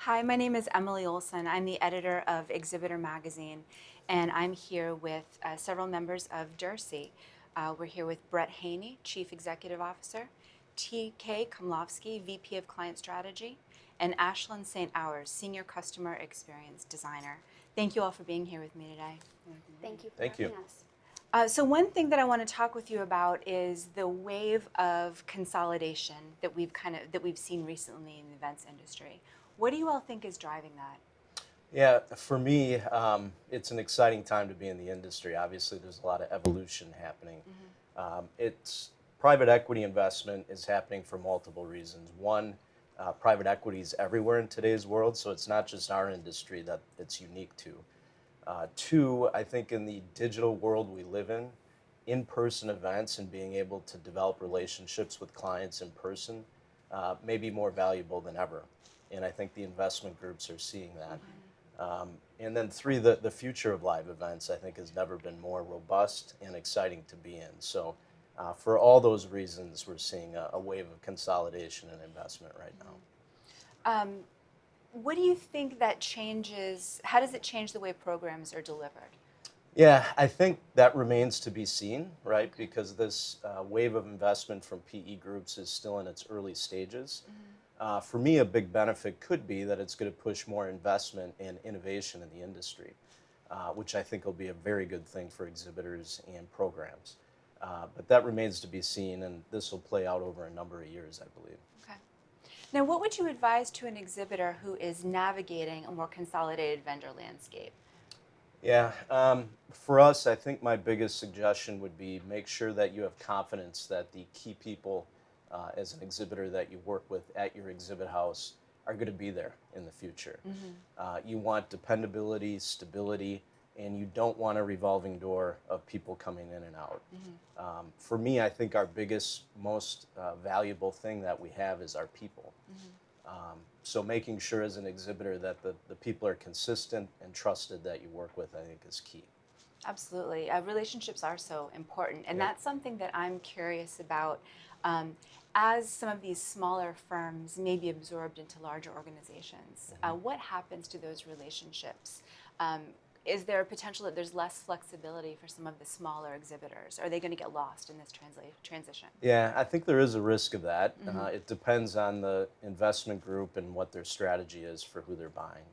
Hi, my name is Emily Olson. I'm the editor of Exhibitor magazine, and I'm here with several members of Derse. We're here with Brett Haney, Chief Executive Officer, T.K. Komlovsky, VP of Client Strategy, and Ashlyn St. Hours, Senior Customer Experience Designer. Thank you all for being here with me today. Thank you for Thank you. having us. So one thing that I want to talk with you about is the wave of consolidation that we've seen recently in the events industry. What do you all think is driving that? Yeah, for me, it's an exciting time to be in the industry. Obviously, there's a lot of evolution happening. It's private equity investment is happening for multiple reasons. One, private equity is everywhere in today's world, so it's not just our industry that it's unique to. Two, I think in the digital world we live in-person events and being able to develop relationships with clients in person may be more valuable than ever. And I think the investment groups are seeing that. And then three, the future of live events, I think, has never been more robust and exciting to be in. So for all those reasons, we're seeing a wave of consolidation and investment right now. Um, what do you think that changes? How does it change the way programs are delivered? Yeah, I think that remains to be seen, right? Because this wave of investment from PE groups is still in its early stages. For me, a big benefit could be that it's going to push more investment and innovation in the industry, which I think will be a very good thing for exhibitors and programs. But that remains to be seen, and this will play out over a number of years, I believe. Okay. Now, what would you advise to an exhibitor who is navigating a more consolidated vendor landscape? Yeah, for us, I think my biggest suggestion would be make sure that you have confidence that the key people as an exhibitor that you work with at your exhibit house are going to be there in the future. You want dependability, stability, and you don't want a revolving door of people coming in and out. For me, I think our biggest, most valuable thing that we have is our people. So making sure as an exhibitor that the people are consistent and trusted that you work with, I think is key. Absolutely. Relationships are so important. And Yep. that's something that I'm curious about. As some of these smaller firms may be absorbed into larger organizations, what happens to those relationships? Is there a potential that there's less flexibility for some of the smaller exhibitors? Are they going to get lost in this transition? Yeah, I think there is a risk of that. It depends on the investment group and what their strategy is for who they're buying.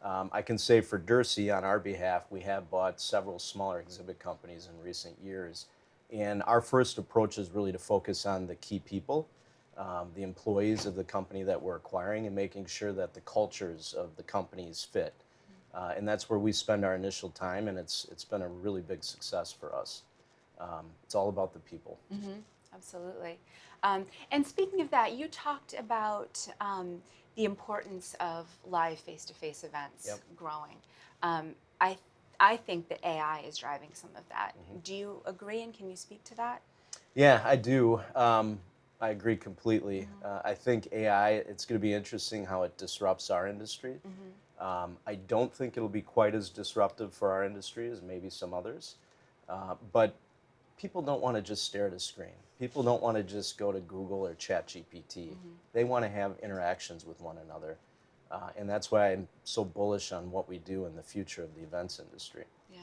I can say for Derse, on our behalf, we have bought several smaller exhibit companies in recent years. And our first approach is really to focus on the key people, the employees of the company that we're acquiring, and making sure that the cultures of the companies fit. And that's where we spend our initial time, and it's been a really big success for us. It's all about the people. Absolutely. And speaking of that, you talked about the importance of live face-to-face events Yep. growing. I I think that AI is driving some of that. Do you agree, and can you speak to that? Yeah, I do. I agree completely. I think AI, it's going to be interesting how it disrupts our industry. I don't think it'll be quite as disruptive for our industry as maybe some others. But people don't want to just stare at a screen. People don't want to just go to Google or ChatGPT. They want to have interactions with one another. And that's why I'm so bullish on what we do in the future of the events industry. Yeah,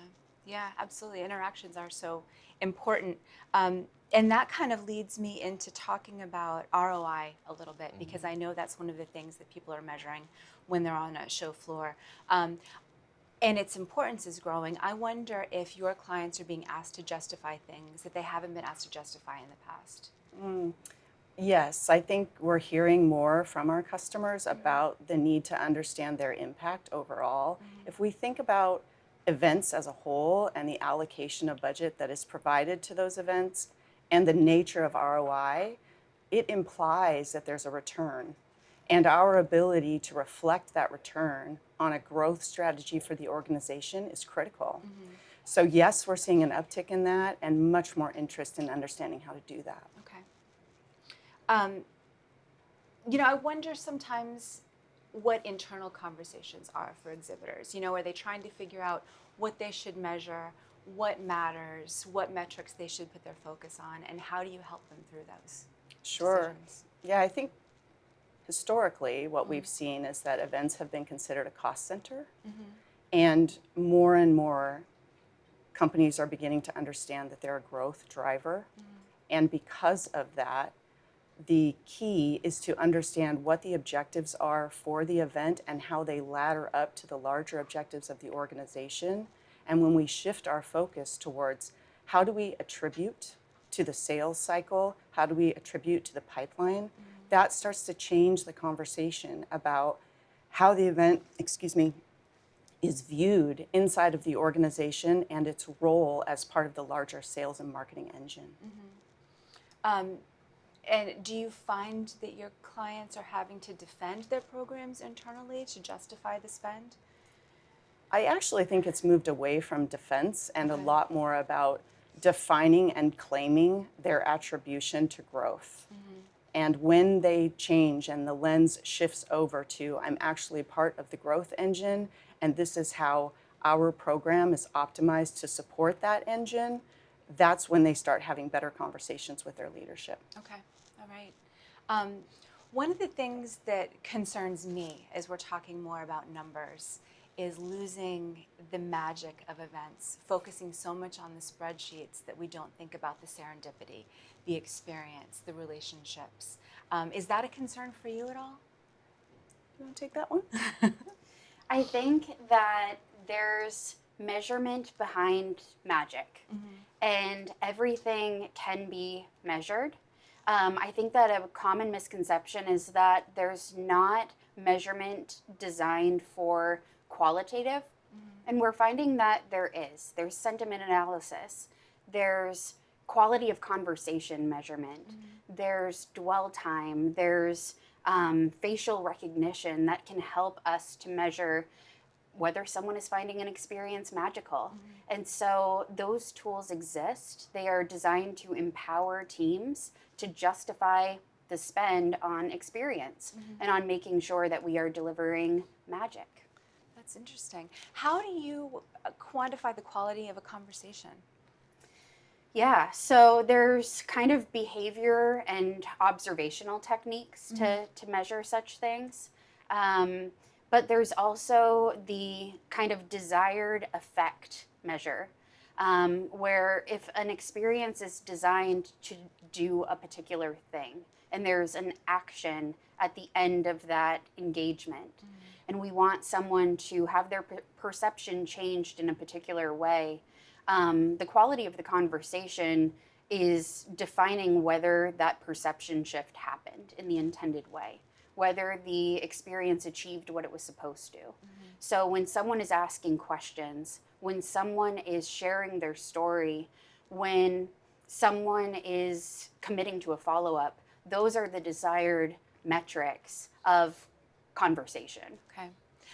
yeah, absolutely. Interactions are so important. And that kind of leads me into talking about ROI a little bit, because I know that's one of the things that people are measuring when they're on a show floor. And its importance is growing. I wonder if your clients are being asked to justify things that they haven't been asked to justify in the past. Yes, I think we're hearing more from our customers about the need to understand their impact overall. If we think about events as a whole and the allocation of budget that is provided to those events and the nature of ROI, it implies that there's a return. And our ability to reflect that return on a growth strategy for the organization is critical. So yes, we're seeing an uptick in that and much more interest in understanding how to do that. Okay. Um, I wonder sometimes what internal conversations are for exhibitors. Are they trying to figure out what they should measure, what matters, what metrics they should put their focus on, and how do you help them through those Sure. decisions? Yeah, I think historically, what we've seen is that events have been considered a cost center, and more companies are beginning to understand that they're a growth driver. And because of that, the key is to understand what the objectives are for the event and how they ladder up to the larger objectives of the organization. And when we shift our focus towards how do we attribute to the sales cycle, how do we attribute to the pipeline, that starts to change the conversation about how the event, is viewed inside of the organization and its role as part of the larger sales and marketing engine. And do you find that your clients are having to defend their programs internally to justify the spend? I actually think it's moved away from defense and a Okay. lot more about defining and claiming their attribution to growth. And when they change and the lens shifts over to, I'm actually part of the growth engine, and this is how our program is optimized to support that engine, that's when they start having better conversations with their leadership. Okay, all right. One of the things that concerns me as we're talking more about numbers is losing the magic of events, focusing so much on the spreadsheets that we don't think about the serendipity, the experience, the relationships. Is that a concern for you at all? You want to take that one? I think that there's measurement behind magic, and everything can be measured. I think that a common misconception is that there's not measurement designed for qualitative, and we're finding that there is. There's sentiment analysis, there's quality of conversation measurement, there's dwell time, there's facial recognition that can help us to measure whether someone is finding an experience magical. And so those tools exist. They are designed to empower teams to justify the spend on experience and on making sure that we are delivering magic. That's interesting. How do you quantify the quality of a conversation? Yeah, so there's kind of behavior and observational techniques to measure such things. But there's also the kind of desired effect measure, where if an experience is designed to do a particular thing, and there's an action at the end of that engagement, and we want someone to have their perception changed in a particular way, the quality of the conversation is defining whether that perception shift happened in the intended way, whether the experience achieved what it was supposed to. So when someone is asking questions, when someone is sharing their story, when someone is committing to a follow-up, those are the desired metrics of conversation. Okay.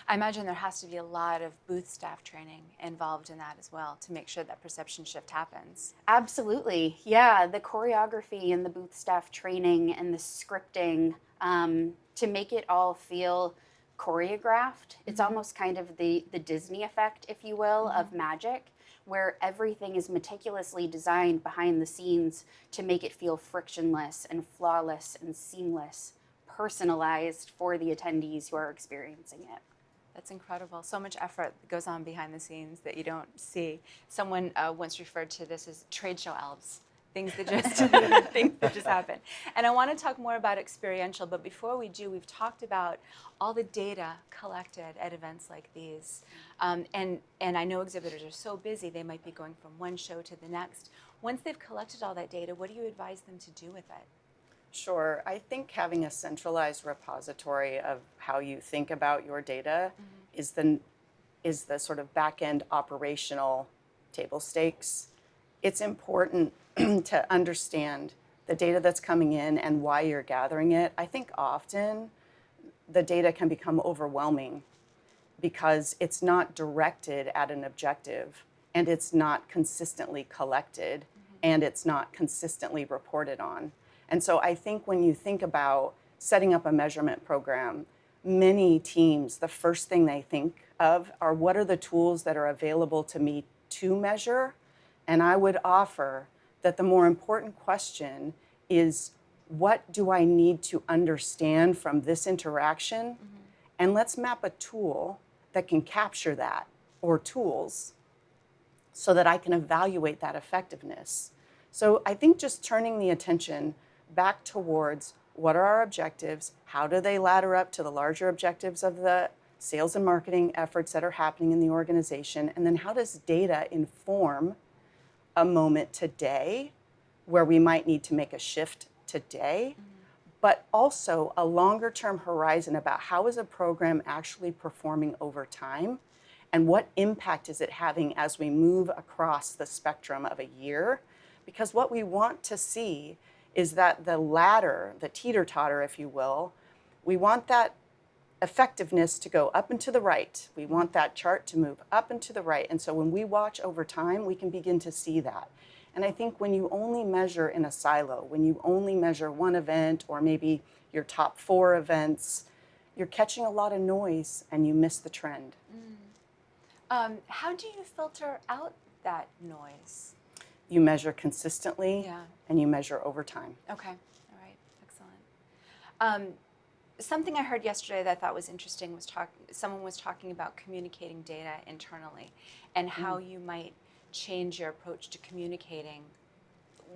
I imagine there has to be a lot of booth staff training involved in that as well to make sure that perception shift happens. Absolutely. Yeah, the choreography and the booth staff training and the scripting to make it all feel choreographed. It's almost kind of the Disney effect, if you will, of magic, where everything is meticulously designed behind the scenes to make it feel frictionless and flawless and seamless, personalized for the attendees who are experiencing it. That's incredible. So much effort goes on behind the scenes that you don't see. Someone once referred to this as trade show elves, things that just happen. And I want to talk more about experiential, but before we do, we've talked about all the data collected at events like these. And I know exhibitors are so busy, they might be going from one show to the next. Once they've collected all that data, what do you advise them to do with it? Sure. I think having a centralized repository of how you think about your data is the sort of back-end operational table stakes. It's important to understand the data that's coming in and why you're gathering it. I think often the data can become overwhelming because it's not directed at an objective, and it's not consistently collected, and it's not consistently reported on. And so I think when you think about setting up a measurement program, many teams, the first thing they think of are what are the tools that are available to me to measure? And I would offer that the more important question is what do I need to understand from this interaction? And let's map a tool that can capture that, or tools, so that I can evaluate that effectiveness. So I think just turning the attention back towards what are our objectives, how do they ladder up to the larger objectives of the sales and marketing efforts that are happening in the organization, and then how does data inform a moment today where we might need to make a shift today, but also a longer term horizon about how is a program actually performing over time, and what impact is it having as we move across the spectrum of a year. Because what we want to see is that the ladder, the teeter-totter, if you will, we want that effectiveness to go up and to the right. We want that chart to move up and to the right. And so when we watch over time, we can begin to see that. And I think when you only measure in a silo, when you only measure one event or maybe your top 4 events, you're catching a lot of noise and you miss the trend. How do you filter out that noise? You measure consistently, Yeah. and you measure over time. Okay. All right. Excellent. Something I heard yesterday that I thought was interesting was someone was talking about communicating data internally and how you might change your approach to communicating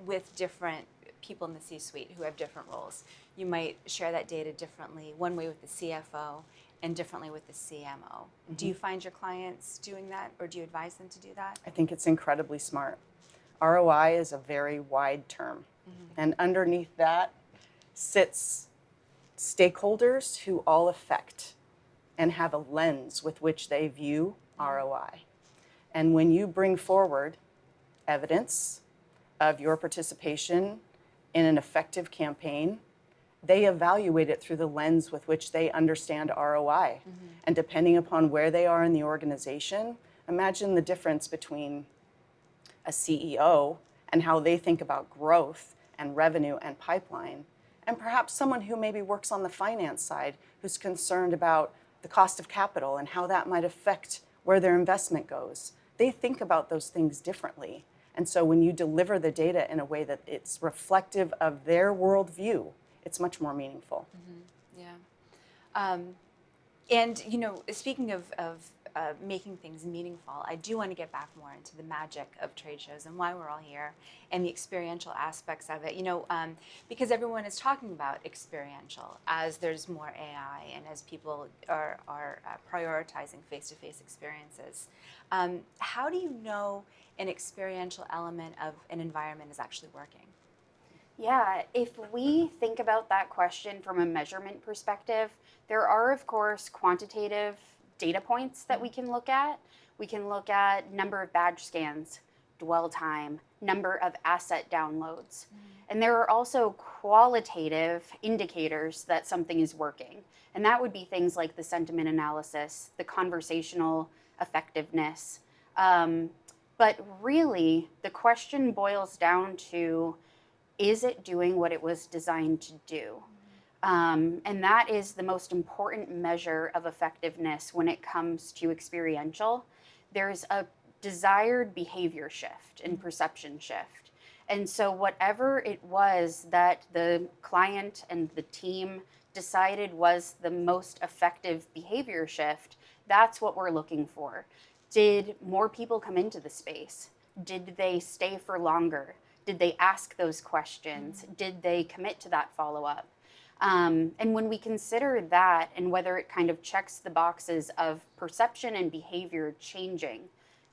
with different people in the C-suite who have different roles. You might share that data differently, one way with the CFO and differently with the CMO. Do you find your clients doing that, or do you advise them to do that? I think it's incredibly smart. ROI is a very wide term, and underneath that sits stakeholders who all affect and have a lens with which they view ROI. And when you bring forward evidence of your participation in an effective campaign, they evaluate it through the lens with which they understand ROI. And depending upon where they are in the organization, imagine the difference between a CEO and how they think about growth and revenue and pipeline, and perhaps someone who maybe works on the finance side who's concerned about the cost of capital and how that might affect where their investment goes. They think about those things differently. And so when you deliver the data in a way that it's reflective of their worldview, it's much more meaningful. Yeah. And, you know, speaking of making things meaningful, I do want to get back more into the magic of trade shows and why we're all here and the experiential aspects of it, you know, because everyone is talking about experiential as there's more AI and as people are prioritizing face-to-face experiences. How do you know an experiential element of an environment is actually working? Yeah, if we think about that question from a measurement perspective, there are, of course, quantitative data points that we can look at. We can look at number of badge scans, dwell time, number of asset downloads. And there are also qualitative indicators that something is working. And that would be things like the sentiment analysis, the conversational effectiveness. But really, the question boils down to, is it doing what it was designed to do? And that is the most important measure of effectiveness when it comes to experiential. There's a desired behavior shift and perception shift. And so whatever it was that the client and the team decided was the most effective behavior shift, that's what we're looking for. Did more people come into the space? Did they stay for longer? Did they ask those questions? Did they commit to that follow-up? And when we consider that and whether it kind of checks the boxes of perception and behavior changing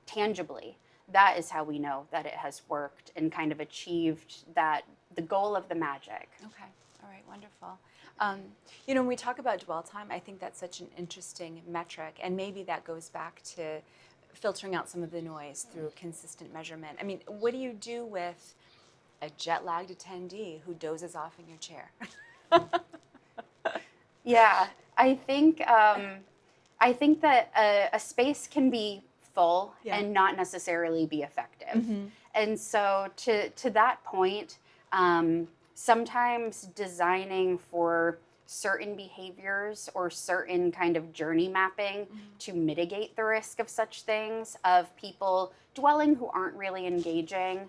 tangibly, that is how we know that it has worked and kind of achieved that, the goal of the magic. Okay. All right. Wonderful. You know, when we talk about dwell time, I think that's such an interesting metric, and maybe that goes back to filtering out some of the noise through consistent measurement. I mean, what do you do with a jet-lagged attendee who dozes off in your chair? Yeah, I think that a space can be full and not necessarily be effective. And so to that point, sometimes designing for certain behaviors or certain kind of journey mapping to mitigate the risk of such things, of people dwelling who aren't really engaging,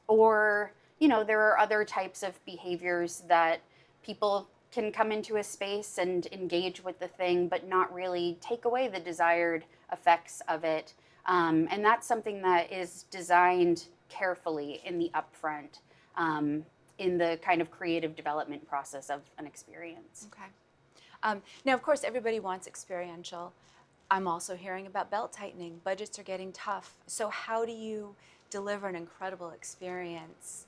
or there are other types of behaviors that people can come into a space and engage with the thing, but not really take away the desired effects of it. And that's something that is designed carefully in the upfront, in the kind of creative development process of an experience. Okay. Now, of course, everybody wants experiential. I'm also hearing about belt tightening. Budgets are getting tough. So how do you deliver an incredible experience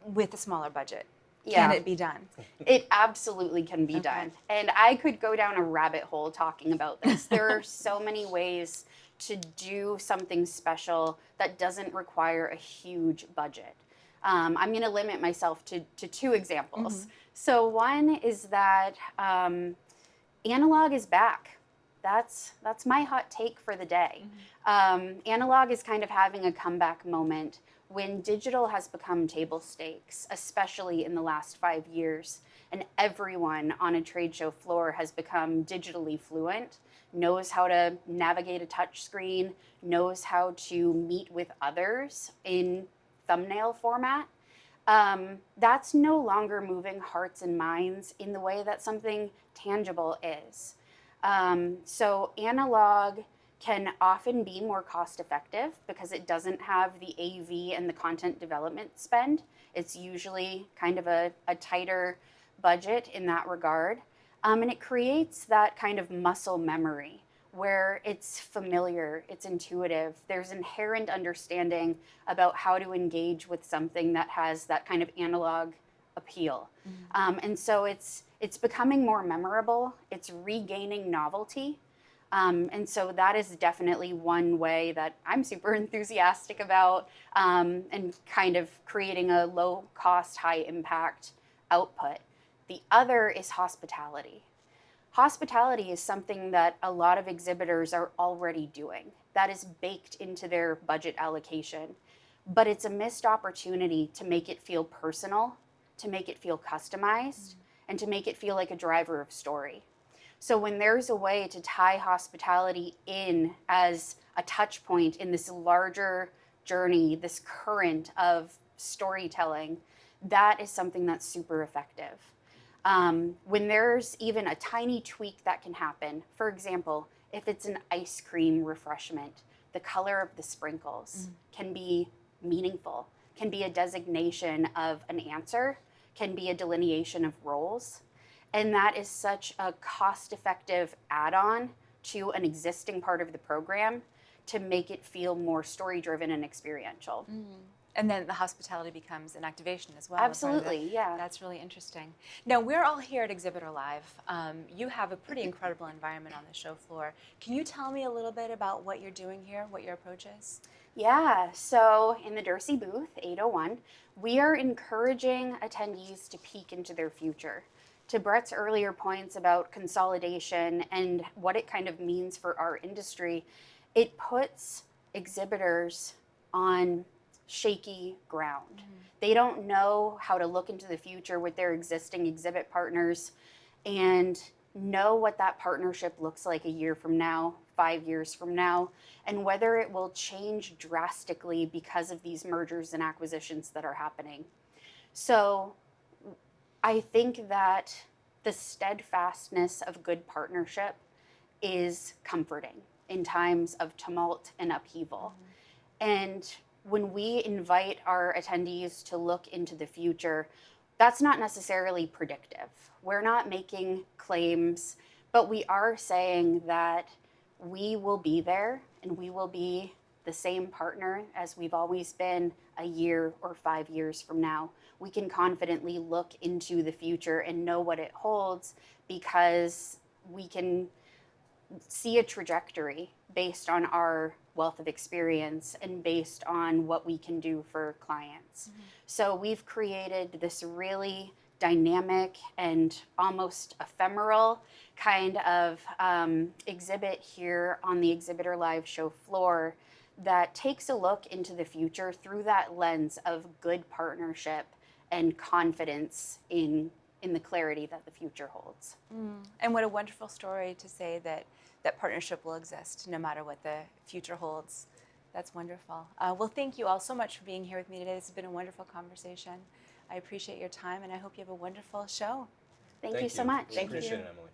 with a smaller budget? Can it be done? It absolutely can be done. And I could go down a rabbit hole talking about this. There are so many ways to do something special that doesn't require a huge budget. I'm going to limit myself to two examples. So one is that analog is back. That's my hot take for the day. Analog is kind of having a comeback moment when digital has become table stakes, especially in the last 5 years, and everyone on a trade show floor has become digitally fluent, knows how to navigate a touch screen, knows how to meet with others in thumbnail format. That's no longer moving hearts and minds in the way that something tangible is. So analog can often be more cost effective because it doesn't have the AV and the content development spend. It's usually kind of a tighter budget in that regard. And it creates that kind of muscle memory where it's familiar, it's intuitive, there's inherent understanding about how to engage with something that has that kind of analog appeal. And so it's becoming more memorable, it's regaining novelty. And so that is definitely one way that I'm super enthusiastic about, and kind of creating a low cost, high impact output. The other is hospitality. Hospitality is something that a lot of exhibitors are already doing. That is baked into their budget allocation. But it's a missed opportunity to make it feel personal, to make it feel customized, and to make it feel like a driver of story. So when there's a way to tie hospitality in as a touch point in this larger journey, this current of storytelling, that is something that's super effective. When there's even a tiny tweak that can happen, for example, if it's an ice cream refreshment, the color of the sprinkles can be meaningful, can be a designation of an answer, can be a delineation of roles. And that is such a cost-effective add-on to an existing part of the program to make it feel more story-driven and experiential. And then the hospitality becomes an activation as well. Absolutely, yeah. That's really interesting. Now, we're all here at Exhibitor Live. You have a pretty incredible environment on the show floor. Can you tell me a little bit about what you're doing here, what your approach is? Yeah, so in the Derse booth, 801, we are encouraging attendees to peek into their future. To Brett's earlier points about consolidation and what it kind of means for our industry, it puts exhibitors on shaky ground. They don't know how to look into the future with their existing exhibit partners and know what that partnership looks like a year from now, 5 years from now, and whether it will change drastically because of these mergers and acquisitions that are happening. So I think that the steadfastness of good partnership is comforting in times of tumult and upheaval. And when we invite our attendees to look into the future, that's not necessarily predictive. We're not making claims, but we are saying that we will be there and we will be the same partner as we've always been a year or 5 years from now. We can confidently look into the future and know what it holds because we can see a trajectory based on our wealth of experience and based on what we can do for clients. So we've created this really dynamic and almost ephemeral kind of exhibit here on the Exhibitor Live show floor that takes a look into the future through that lens of good partnership and confidence in the clarity that the future holds. And what a wonderful story to say that that partnership will exist no matter what the future holds. That's wonderful. Well, thank you all so much for being here with me today. This has been a wonderful conversation. I appreciate your time, and I hope you have a wonderful show. Thank you so much. We appreciate it, Emily.